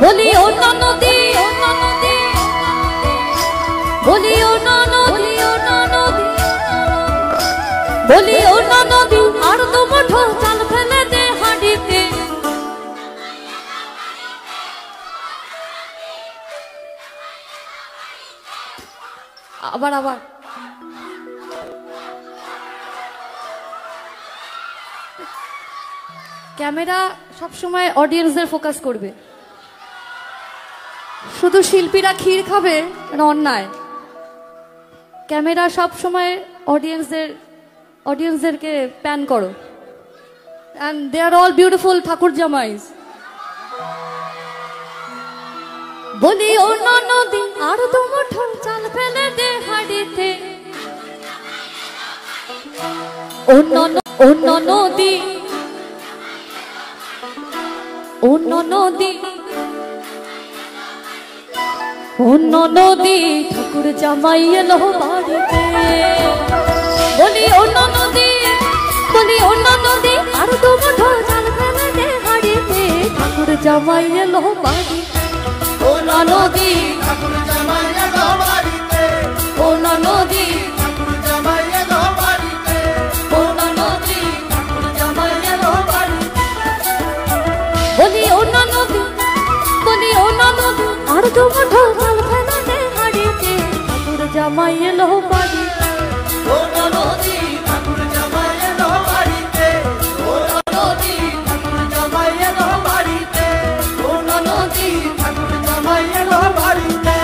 বলি ও ননদী বলি ও ননদী বলি ও ননদী আর তো মুঠো চাল ফেলে দে হাঁড়িতে। আবার আবার ক্যামেরা সবসময় অডিয়েন্সদের ফোকাস করবে, শুধু শিল্পীরা ক্ষীর খাবে এটা অন্যায়। ক্যামেরা সবসময় অডিয়েন্সদেরকে প্যান করো। and they are all beautiful ঠাকুর জামাইস। বলি ও ননদী আর তো মুঠো চাল ফেলে দে হাঁড়িতে। ও ননদী ও ননদী ও ননদী ঠাকুর জামাই এলো বাড়িতে। বলি ও ননদী আর তো মুঠো চাল ফেলে দে হাঁড়িতে। ঠাকুর জামাই এলো বাড়িতে। ও ননদী ঠাকুর জামাই এলো বাড়িতে। ও ননদী ঠাকুর জামাই এলো বাড়িতে। ও ননদী ঠাকুর জামাই এলো বাড়িতে। বলি ও ননদী আর তো মুঠো চাল ফেলে দে হাঁড়িতে। ঠাকুর জামাই এলো বাড়িতে। ও ননদী ঠাকুর জামাই এলো বাড়িতে। ও ননদী ঠাকুর জামাই এলো বাড়িতে। ও ননদী ঠাকুর জামাই এলো বাড়িতে।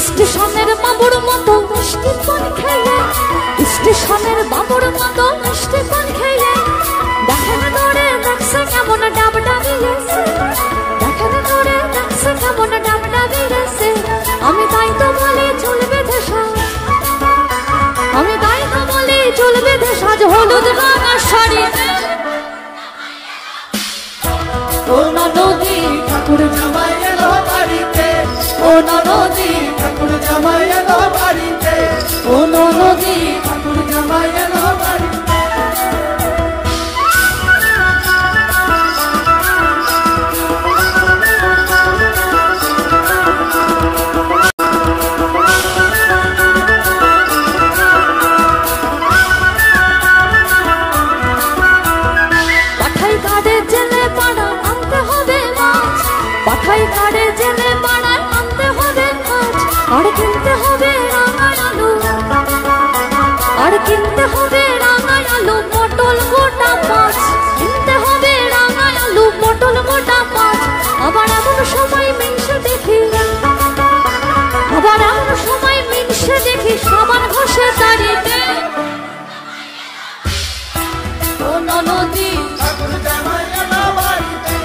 স্টেশনের বাবুর মতো মিষ্টি পান খেয়ে, স্টেশনের বাবুর মতো মিষ্টি পান খেয়ে দেখেন ধরে দেখছে কেমন ডাব ডাবিয়েছে। দেখেন ধরে দেখছে কেমন ডাব ডাবিয়েছে। আমি তাই তো বলি চুল বেঁধে সাজ, আমি তাই তো বলি চুল বেঁধে সাজ হলুদ রঙের শাড়িতে। ও ননদী ঠাকুর জামাই এলো বাড়িতে। ও ননদী ঠাকুর জামাই এলো বাড়িতে। ও ননদী ঠাকুর জামাই এলো বাড়িতে। পাঠাই কাড়ে জেলে পাড়া আনতে হবে মাছ। পাঠাই কাড়ে জেলে পাড়া আনতে হবে মাছ। আর কিনতে হবে রাঙা আলু, আর কিনতে হবে রাঙা আলু পটল গোটা মাছ। কিনতে হবে রাঙা আলু পটল গোটা মাছ। আবার এমন সময় মিনসে দেখি, আবার এমন সময় মিনসে দেখি সাবান ঘষে দাঁড়িতে। ও ননদী ঠাকুর জামাই এলো বাড়িতে।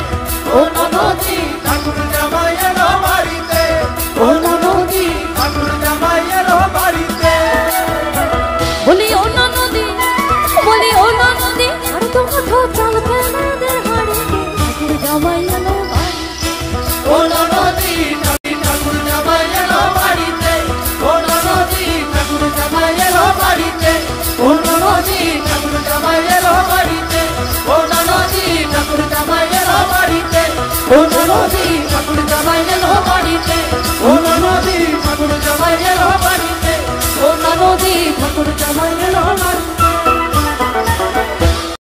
ও ননদী ঠাকুর জামাই এলো বাড়িতে। ও ননদী ঠাকুর জামাই এলো বাড়িতে। বলি ও ননদী আর তো মুঠো চাল ফেলে দে হাঁড়িতে। ঠাকুর জামাই এলো বাড়িতে। ও ননদী ঠাকুর জামাই এলো বাড়িতে। ও ননদী ঠাকুর জামাই এলো বাড়িতে। ও ননদী ঠাকুর জামাই এলো বাড়িতে। ও ননদী ঠাকুর জামাই এলো বাড়িতে। ও ননদী ঠাকুর জামাই এলো বাড়িতে।